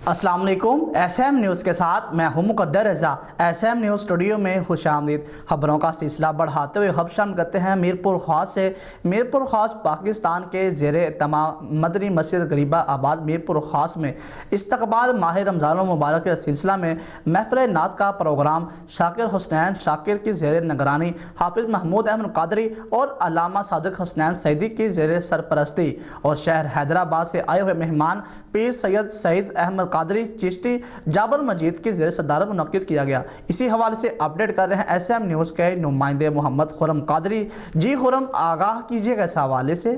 अस्सलाम वालेकुम। SM news के साथ मैं हूं मुकद्दर रज़ा। एसएम न्यूज़ स्टूडियो में खुशामदीद। खबरों का सिलसिला बढ़ाते हुए खबर शामिल करते हैं मीरपुर खास से। मीरपुर खास पाकिस्तान के ज़ेर तमाम मदनी मस्जिद गरीबा आबाद मीरपुर खास में इस्तकबाल माह रमज़ान मुबारक के सिलसिला में महफिल नात का प्रोग्राम शाकिर हुसैन शाकिर की ज़ेर निगरानी हाफिज़ महमूद अहमद कादरी और अल्लामा सादिक हुसैन सईदी की ज़ेर सरपरस्ती और शहर हैदराबाद से आए हुए मेहमान पीर सैयद सईद अहमद कादरी चिश्ती जाबर मजीद की ज़ेर सदारत मुनक्किद किया गया। इसी हवाले से अपडेट कर रहे हैं एसएम न्यूज़ के नुमाइंदे मोहम्मद खुरम कादरी। जी खुरम, आगाह कीजिएगा इस हवाले से।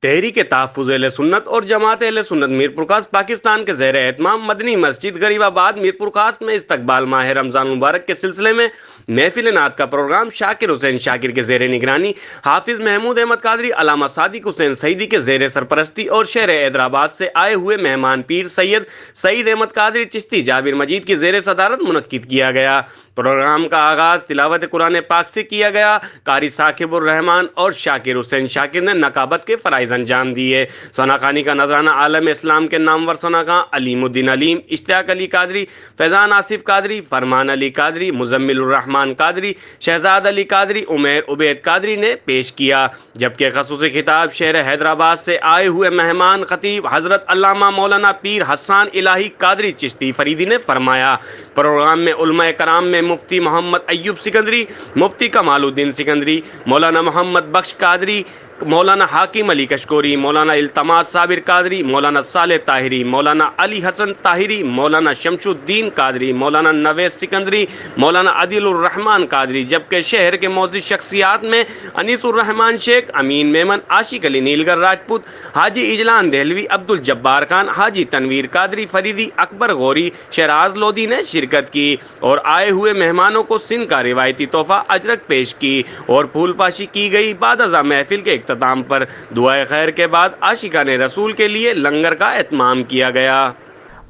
तहरीक तहफ़्फ़ुज़ अहले सुन्नत और जमात अहले सुन्नत मीरपुर खास पाकिस्तान के ज़ेर एहतमाम मदनी मस्जिद गरीबाबाद मीरपुर खास में इस्तकबाल माह रमज़ान मुबारक के सिलसिले में महफिल नात का प्रोग्राम शाकिर हुसैन शाकिर के ज़ेर निगरानी हाफिज़ महमूद अहमद कादरी अल्लामा सादिक हुसैन सईदी के ज़ेर सरपरस्ती और शहर हैदराबाद से आए हुए मेहमान पीर सैयद सईद अहमद कादरी चिश्ती जाबिर मजीद की ज़ेर सदारत मुनक्किद किया गया। प्रोग्राम का आगाज़ तिलावत कुरान पाक से किया गया। कारी साकिबुर रहमान और शाकिर हुसैन शाकिर ने नकाबत के फ़राइज़ अंजाम दिए। सोनाखानी का नजराना आलम इस्लाम के नामवर सोनाखा अलीमुद्दीन अलीम, इश्तियाक अली कादरी, फैज़ान आसिफ कादरी, फरमान अली कादरी, मुजम्मिलुर रहमान कादरी, शहजाद अली कादरी, उमैर उबैद कादरी ने पेश किया। जबकि ख़ुसूसी खिताब शहर हैदराबाद से आए हुए मेहमान खतीब हज़रत अल्लामा मौलाना पीर हसन इलाही कादरी चिश्ती फरीदी ने फरमाया। प्रोग्राम में उलमा कराम में मुफ्ती मोहम्मद अय्यूब सिकंदरी, मुफ्ती कमालुद्दीन सिकंदरी, मौलाना मोहम्मद बख्श कादरी, मौलाना हाकिम अली कशकोरी, मौलाना इल्तमास साबिर कादरी, मौलाना साले ताहिरी, मौलाना अली हसन ताहिरी, मौलाना शमशुद्दीन कादरी, मौलाना नवेद सिकंदरी, मौलाना अदिलुर रहमान कादरी। जबकि शहर के मौजूद शख्सियात में अनीसुर रहमान शेख, अमीन मेमन, आशिक अली नीलगर राजपूत, हाजी इजलान दहलवी, अब्दुल जब्बार खान, हाजी तनवीर कादरी फरीदी, अकबर गौरी, शहराज लोधी ने शिरकत की और आए हुए मेहमानों को सिंध का रिवायती तोहफा अजरक पेश की और फूलपाशी की गई। बाद अज़ा महफिल के इख्तिताम पर दुआए खैर के बाद आशिकाने रसूल के लिए लंगर का एहतमाम किया गया।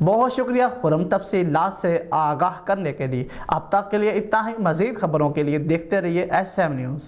बहुत शुक्रिया खुरम तफसीलात से आगाह करने के लिए। अब तक के लिए इतना ही। मज़ीद खबरों के लिए देखते रहिए एसएम न्यूज़।